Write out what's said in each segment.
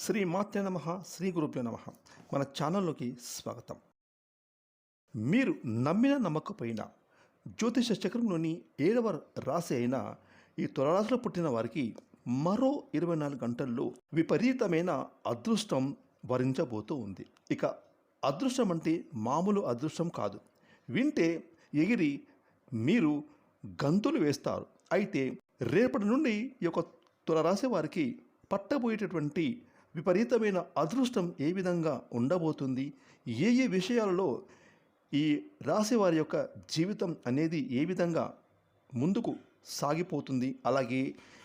శ్రీ మాత్రే నమః శ్రీ గురుభ్యో నమః. మన ఛానల్లోకి స్వాగతం. మీరు నమ్మిన నమ్మకపోయినా జ్యోతిష చక్రంలోని 7వ రాశి అయిన ఈ తులారాశిలో పుట్టిన వారికి మరో 24 గంటల్లో విపరీతమైన అదృష్టం వరించబోతూ ఉంది. ఇక అదృష్టం అంటే మామూలు అదృష్టం కాదు. వింటే ఎగిరి మీరు గంతులు వేస్తారు. అయితే రేపటి నుండి ఈ యొక్క తులారాశి వారికి పట్టబోయేటటువంటి విపరీతమైన అదృష్టం ఏ విధంగా ఉండబోతుంది, ఏ ఏ విషయాలలో ఈ రాశి వారి యొక్క జీవితం అనేది ఏ విధంగా ముందుకు సాగిపోతుంది, అలాగే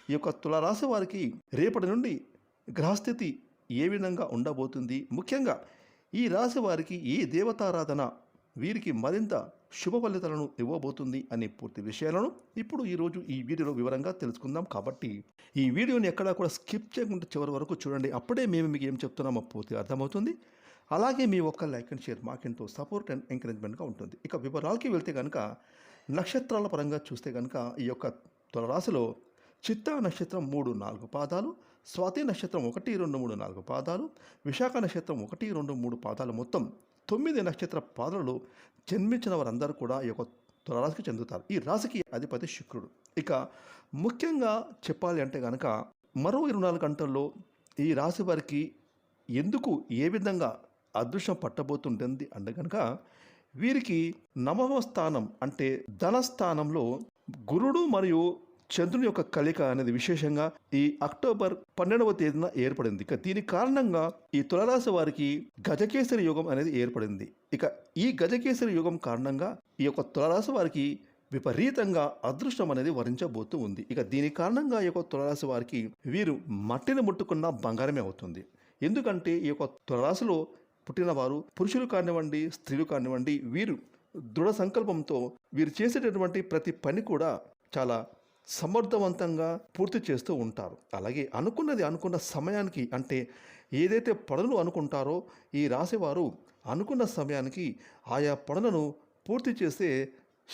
ఈ యొక్క తులారాశి వారికి రేపటి నుండి గ్రహస్థితి ఏ విధంగా ఉండబోతుంది, ముఖ్యంగా ఈ రాశి వారికి ఏ దేవతారాధన వీరికి మరింత శుభ ఫలితాలను ఇవ్వబోతుంది అనే పూర్తి విషయాలను ఇప్పుడు ఈరోజు ఈ వీడియోలో వివరంగా తెలుసుకుందాం. కాబట్టి ఈ వీడియోని ఎక్కడా కూడా స్కిప్ చేయకుండా చివరి వరకు చూడండి. అప్పుడే మేము మీకు ఏం చెప్తున్నామో పూర్తిగా అర్థమవుతుంది. అలాగే మీ ఒక్క లైక్ అండ్ షేర్ మాకెంతో సపోర్ట్ అండ్ ఎంకరేజ్మెంట్గా ఉంటుంది. ఇక వివరాలకి వెళ్తే కనుక నక్షత్రాల పరంగా చూస్తే కనుక ఈ యొక్క తులారాశిలో చిత్తా నక్షత్రం 3-4 పాదాలు, స్వాతి నక్షత్రం 1-2-3-4 పాదాలు, విశాఖ నక్షత్రం 1-2-3 పాదాలు, మొత్తం 9 నక్షత్ర పాదాలలో జన్మించిన వారందరూ కూడా ఈ యొక్క తులారాశికి చెందుతారు. ఈ రాశికి అధిపతి శుక్రుడు. ఇక ముఖ్యంగా చెప్పాలి అంటే కనుక మరో 24 గంటల్లో ఈ రాశి వారికి ఎందుకు ఏ విధంగా అదృష్టం పట్టబోతుంటుంది అంటే కనుక వీరికి నవమ స్థానం అంటే ధనస్థానంలో గురుడు మరియు చంద్రుని యొక్క కలయిక అనేది విశేషంగా ఈ అక్టోబర్ 12వ తేదీన ఏర్పడింది. ఇక దీని కారణంగా ఈ తులారాశి వారికి గజకేసరి యోగం అనేది ఏర్పడింది. ఇక ఈ గజకేసరి యోగం కారణంగా ఈ యొక్క తులారాశి వారికి విపరీతంగా అదృష్టం అనేది వరించబోతూ ఉంది. ఇక దీని కారణంగా ఈ యొక్క తులారాశి వారికి వీరు మట్టిని ముట్టుకున్న బంగారమే అవుతుంది. ఎందుకంటే ఈ యొక్క తులారాశిలో పుట్టిన వారు పురుషులు కానివ్వండి, స్త్రీలు కానివ్వండి, వీరు దృఢ సంకల్పంతో వీరు చేసేటటువంటి ప్రతి పని కూడా చాలా సమర్థవంతంగా పూర్తి చేస్తూ ఉంటారు. అలాగే అనుకున్న సమయానికి అంటే ఏదైతే పనులు అనుకుంటారో ఈ రాశివారు అనుకున్న సమయానికి ఆయా పనులను పూర్తి చేసే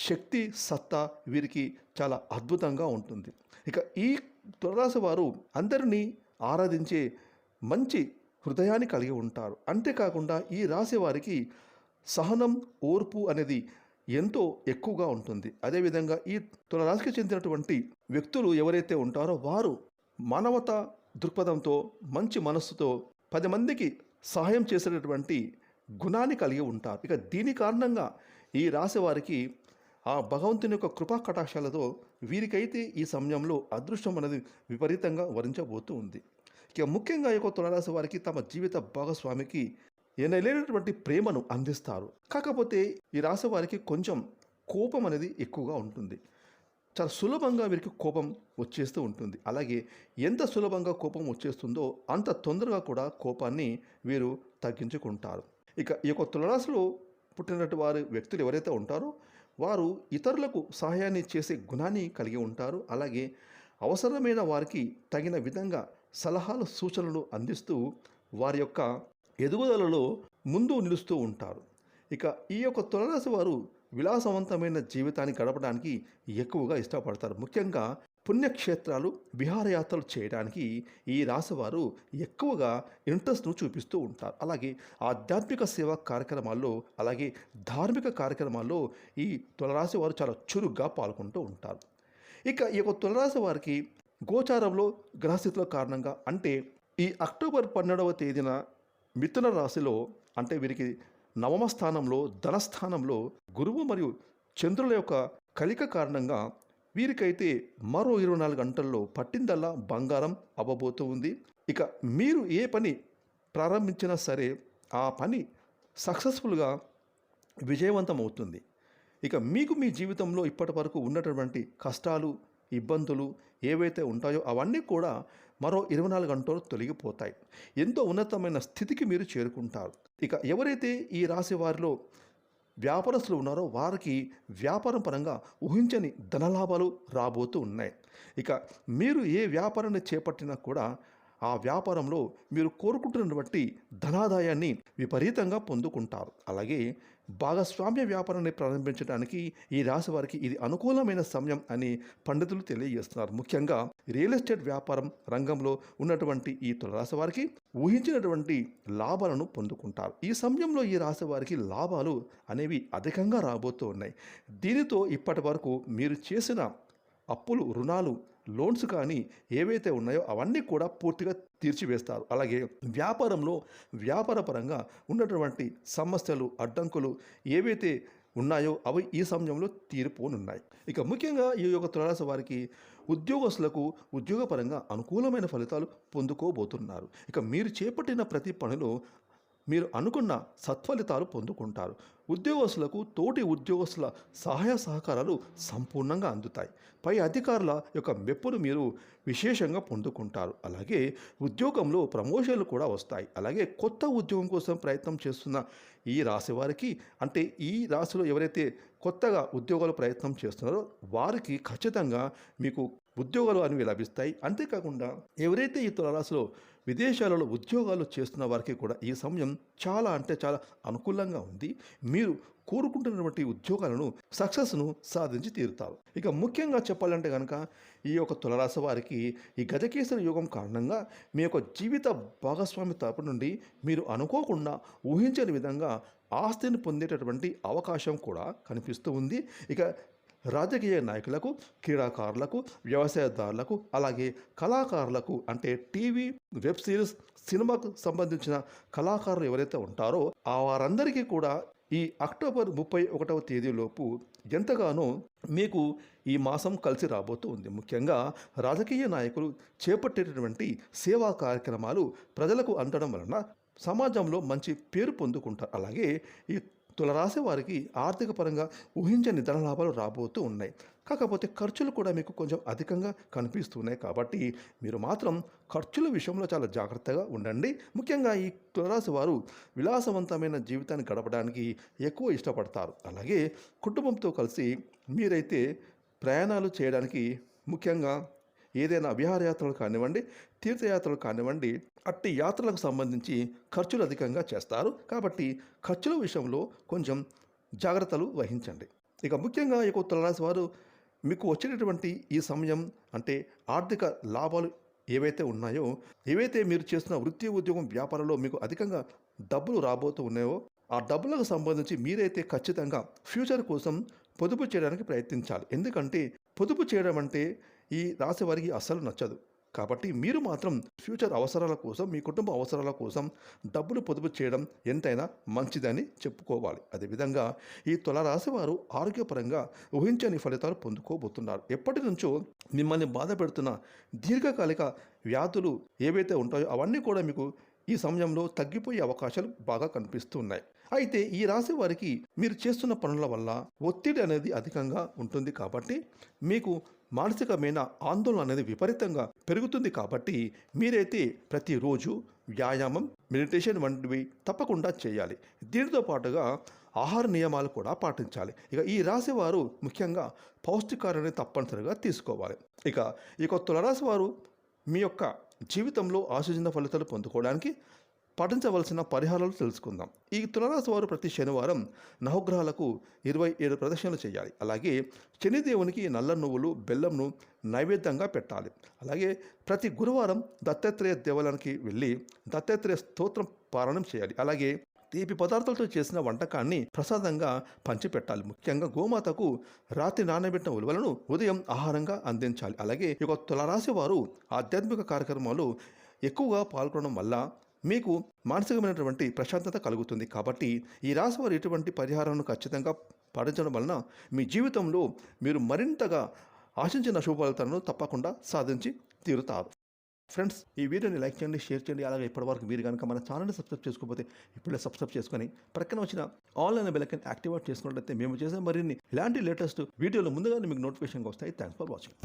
శక్తి సత్తా వీరికి చాలా అద్భుతంగా ఉంటుంది. ఇక ఈ తులారాశి వారు అందరినీ ఆరాధించే మంచి హృదయాన్ని కలిగి ఉంటారు. అంతేకాకుండా ఈ రాశి వారికి సహనం, ఓర్పు అనేది ఎంతో ఎక్కువగా ఉంటుంది. అదేవిధంగా ఈ తులారాశికి చెందినటువంటి వ్యక్తులు ఎవరైతే ఉంటారో వారు మానవతా దృక్పథంతో మంచి మనస్సుతో 10 మందికి సహాయం చేసేటటువంటి గుణాన్ని కలిగి ఉంటారు. ఇక దీని కారణంగా ఈ రాశి వారికి ఆ భగవంతుని యొక్క కృపా కటాక్షాలతో వీరికైతే ఈ సమయంలో అదృష్టం అనేది విపరీతంగా వరించబోతూ ఉంది. ఇక ముఖ్యంగా ఈ యొక్క తులారాశి వారికి తమ జీవిత భాగస్వామికి ఎనలేనటువంటి ప్రేమను అందిస్తారు. కాకపోతే ఈ రాశి వారికి కొంచెం కోపం అనేది ఎక్కువగా ఉంటుంది. చాలా సులభంగా వీరికి కోపం వచ్చేస్తూ ఉంటుంది. అలాగే ఎంత సులభంగా కోపం వచ్చేస్తుందో అంత తొందరగా కూడా కోపాన్ని వీరు తగ్గించుకుంటారు. ఇక ఈ యొక్క తులారాశిలో పుట్టినటువంటి వారి వ్యక్తులు ఎవరైతే ఉంటారో వారు ఇతరులకు సహాయాన్ని చేసే గుణాన్ని కలిగి ఉంటారు. అలాగే అవసరమైన వారికి తగిన విధంగా సలహాలు, సూచనలు అందిస్తూ వారి యొక్క ఎదుగుదలలో ముందు నిలుస్తూ ఉంటారు. ఇక ఈ యొక్క తులారాశి వారు విలాసవంతమైన జీవితాన్ని గడపడానికి ఎక్కువగా ఇష్టపడతారు. ముఖ్యంగా పుణ్యక్షేత్రాలు, విహారయాత్రలు చేయడానికి ఈ రాశి వారు ఎక్కువగా ఇంట్రెస్ట్ను చూపిస్తూ ఉంటారు. అలాగే ఆధ్యాత్మిక సేవా కార్యక్రమాల్లో, అలాగే ధార్మిక కార్యక్రమాల్లో ఈ తులారాశి వారు చాలా చురుగ్గా పాల్గొంటూ ఉంటారు. ఇక ఈ యొక్క తులారాశి వారికి గోచారంలో గ్రహస్థితుల కారణంగా అంటే ఈ అక్టోబర్ 12వ తేదీన మిథున రాశిలో అంటే వీరికి నవమ స్థానంలో ధనస్థానంలో గురువు మరియు చంద్రుల యొక్క కలిక కారణంగా వీరికైతే మరో 24 గంటల్లో పట్టిందల్లా బంగారం అవ్వబోతూ ఉంది. ఇక మీరు ఏ పని ప్రారంభించినా సరే ఆ పని సక్సెస్ఫుల్గా విజయవంతం అవుతుంది. ఇక మీకు మీ జీవితంలో ఇప్పటి వరకు ఉన్నటువంటి కష్టాలు, ఇబ్బందులు ఏవైతే ఉంటాయో అవన్నీ కూడా మరో 24 గంటలు తొలగిపోతాయి. ఎంతో ఉన్నతమైన స్థితికి మీరు చేరుకుంటారు. ఇక ఎవరైతే ఈ రాశి వారిలో వ్యాపారస్తులు ఉన్నారో వారికి వ్యాపారం పరంగా ఊహించని ధనలాభాలు రాబోతూ ఉన్నాయి. ఇక మీరు ఏ వ్యాపారాన్ని చేపట్టినా కూడా ఆ వ్యాపారంలో మీరు కోరుకుంటున్న బట్టి ధనాదాయాన్ని విపరీతంగా పొందుకుంటారు. అలాగే భాగస్వామ్య వ్యాపారాన్ని ప్రారంభించడానికి ఈ రాశి వారికి ఇది అనుకూలమైన సమయం అని పండితులు తెలియజేస్తున్నారు. ముఖ్యంగా రియల్ ఎస్టేట్ వ్యాపారం రంగంలో ఉన్నటువంటి ఈ తులరాశి వారికి ఊహించినటువంటి లాభాలను పొందుకుంటారు. ఈ సమయంలో ఈ రాశి వారికి లాభాలు అనేవి అధికంగా రాబోతూ ఉన్నాయి. దీనితో ఇప్పటి వరకు మీరు చేసిన అప్పులు, రుణాలు, లోన్స్ కానీ ఏవైతే ఉన్నాయో అవన్నీ కూడా పూర్తిగా తీర్చివేస్తారు. అలాగే వ్యాపారంలో వ్యాపారపరంగా ఉన్నటువంటి సమస్యలు, అడ్డంకులు ఏవైతే ఉన్నాయో అవి ఈ సమయంలో తీరిపోనున్నాయి. ఇక ముఖ్యంగా ఈ యొక్క తులారాశి వారికి ఉద్యోగస్తులకు ఉద్యోగపరంగా అనుకూలమైన ఫలితాలు పొందుకోబోతున్నారు. ఇక మీరు చేపట్టిన ప్రతి పనిలో మీరు అనుకున్న సత్ఫలితాలు పొందుకుంటారు. ఉద్యోగస్తులకు తోటి ఉద్యోగస్తుల సహాయ సహకారాలు సంపూర్ణంగా అందుతాయి. పై అధికారుల యొక్క మెప్పును మీరు విశేషంగా పొందుకుంటారు. అలాగే ఉద్యోగంలో ప్రమోషన్లు కూడా వస్తాయి. అలాగే కొత్త ఉద్యోగం కోసం ప్రయత్నం చేస్తున్న ఈ రాశి వారికి, అంటే ఈ రాశిలో ఎవరైతే కొత్తగా ఉద్యోగాలు ప్రయత్నం చేస్తున్నారో వారికి ఖచ్చితంగా మీకు ఉద్యోగాలు అనేవి లభిస్తాయి. అంతేకాకుండా ఎవరైతే ఈ తులారాశిలో విదేశాలలో ఉద్యోగాలు చేస్తున్న వారికి కూడా ఈ సమయం చాలా అంటే చాలా అనుకూలంగా ఉంది. మీరు కోరుకుంటున్నటువంటి ఉద్యోగాలను సక్సెస్ను సాధించి తీరుతారు. ఇక ముఖ్యంగా చెప్పాలంటే కనుక ఈ యొక్క తులారాశి వారికి ఈ గజకేసరి యోగం కారణంగా మీ యొక్క జీవిత భాగస్వామి తరపు నుండి మీరు అనుకోకుండా ఊహించని విధంగా ఆస్తిని పొందేటటువంటి అవకాశం కూడా కనిపిస్తూ ఉంది. ఇక రాజకీయ నాయకులకు, క్రీడాకారులకు, వ్యవసాయదారులకు, అలాగే కళాకారులకు, అంటే టీవీ, వెబ్ సిరీస్, సినిమాకు సంబంధించిన కళాకారులు ఎవరైతే ఉంటారో ఆ వారందరికీ కూడా ఈ అక్టోబర్ 31వ తేదీలోపు ఎంతగానో మీకు ఈ మాసం కలిసి రాబోతూ ఉంది. ముఖ్యంగా రాజకీయ నాయకులు చేపట్టేటటువంటి సేవా కార్యక్రమాలు ప్రజలకు అందడం వలన సమాజంలో మంచి పేరు పొందుకుంటారు. అలాగే ఈ తులరాశి వారికి ఆర్థిక పరంగా ఊహించని ధన లాభాలు రాబోతూ ఉన్నాయి. కాకపోతే ఖర్చులు కూడా మీకు కొంచెం అధికంగా కనిపిస్తున్నాయి. కాబట్టి మీరు మాత్రం ఖర్చుల విషయంలో చాలా జాగ్రత్తగా ఉండండి. ముఖ్యంగా ఈ తులరాశి వారు విలాసవంతమైన జీవితాన్ని గడపడానికి ఎక్కువ ఇష్టపడతారు. అలాగే కుటుంబంతో కలిసి మీరైతే ప్రయాణాలు చేయడానికి, ముఖ్యంగా ఏదైనా విహారయాత్రలు కానివ్వండి, తీర్థయాత్రలు కానివ్వండి, అట్టి యాత్రలకు సంబంధించి ఖర్చులు అధికంగా చేస్తారు. కాబట్టి ఖర్చుల విషయంలో కొంచెం జాగ్రత్తలు వహించండి. ఇక ముఖ్యంగా ఈ తులారాశి వారు మీకు వచ్చేటటువంటి ఈ సమయం, అంటే ఆర్థిక లాభాలు ఏవైతే ఉన్నాయో, ఏవైతే మీరు చేస్తున్న వృత్తి, ఉద్యోగం, వ్యాపారంలో మీకు అధికంగా డబ్బులు రాబోతూ ఉన్నాయో ఆ డబ్బులకు సంబంధించి మీరైతే ఖచ్చితంగా ఫ్యూచర్ కోసం పొదుపు చేయడానికి ప్రయత్నించాలి. ఎందుకంటే పొదుపు చేయడం అంటే ఈ రాశి వారికి అస్సలు నచ్చదు. కాబట్టి మీరు మాత్రం ఫ్యూచర్ అవసరాల కోసం, మీ కుటుంబ అవసరాల కోసం డబ్బులు పొదుపు చేయడం ఎంతైనా మంచిదని చెప్పుకోవాలి. అదేవిధంగా ఈ తులారాశి వారు ఆరోగ్యపరంగా ఊహించని ఫలితాలు పొందుకోబోతున్నారు. ఎప్పటి నుంచో మిమ్మల్ని బాధ పెడుతున్న దీర్ఘకాలిక వ్యాధులు ఏవైతే ఉంటాయో అవన్నీ కూడా మీకు ఈ సమయంలో తగ్గిపోయే అవకాశాలు బాగా కనిపిస్తున్నాయి. అయితే ఈ రాశి వారికి మీరు చేస్తున్న పనుల వల్ల ఒత్తిడి అనేది అధికంగా ఉంటుంది. కాబట్టి మీకు మానసికమైన ఆందోళన అనేది విపరీతంగా పెరుగుతుంది. కాబట్టి మీరైతే ప్రతిరోజు వ్యాయామం, మెడిటేషన్ వంటివి తప్పకుండా చేయాలి. దీనితో పాటుగా ఆహార నియమాలు కూడా పాటించాలి. ఇక ఈ రాశి వారు ముఖ్యంగా పౌష్టికాహారాన్ని తప్పనిసరిగా తీసుకోవాలి. ఇక తులారాశి వారు మీ యొక్క జీవితంలో ఆశించిన ఫలితాలు పొందుకోవడానికి పాటించవలసిన పరిహారాలు తెలుసుకుందాం. ఈ తులారాశి వారు ప్రతి శనివారం నవగ్రహాలకు 27 ప్రదక్షిణలు చేయాలి. అలాగే శనిదేవునికి నల్ల నువ్వులు, బెల్లంను నైవేద్యంగా పెట్టాలి. అలాగే ప్రతి గురువారం దత్తాత్రేయ దేవాలయానికి వెళ్ళి దత్తాత్రేయ స్తోత్రం పారాయణం చేయాలి. అలాగే తీపి పదార్థాలతో చేసిన వంటకాన్ని ప్రసాదంగా పంచిపెట్టాలి. ముఖ్యంగా గోమాతకు రాత్రి నానబెట్టిన ఉలువలను ఉదయం ఆహారంగా అందించాలి. అలాగే ఈ తులారాశి వారు ఆధ్యాత్మిక కార్యక్రమాలు ఎక్కువగా పాల్గొనడం వల్ల మీకు మానసికమైనటువంటి ప్రశాంతత కలుగుతుంది. కాబట్టి ఈ రాశి వారు ఇటువంటి పరిహారాలను ఖచ్చితంగా పాటించడం వలన మీ జీవితంలో మీరు మరింతగా ఆశించిన శుభ ఫలితాలను తప్పకుండా సాధించి తీరుతారు. ఫ్రెండ్స్, ఈ వీడియోని లైక్ చేయండి, షేర్ చేయండి. అలాగే ఇప్పటివరకు మీరు కనుక మన ఛానల్ని సబ్స్క్రైబ్ చేసుకోకపోతే ఇప్పుడే సబ్స్క్రైబ్ చేసుకొని ప్రక్కన వచ్చిన ఆన్లైన్ బెల్ ఐకాన్ యాక్టివేట్ చేసుకున్నట్లయితే మేము చేసే మరిన్ని ఇలాంటి లేటెస్ట్ వీడియోలు ముందుగానే మీకు నోటిఫికేషన్గా వస్తాయి. Thanks for watching.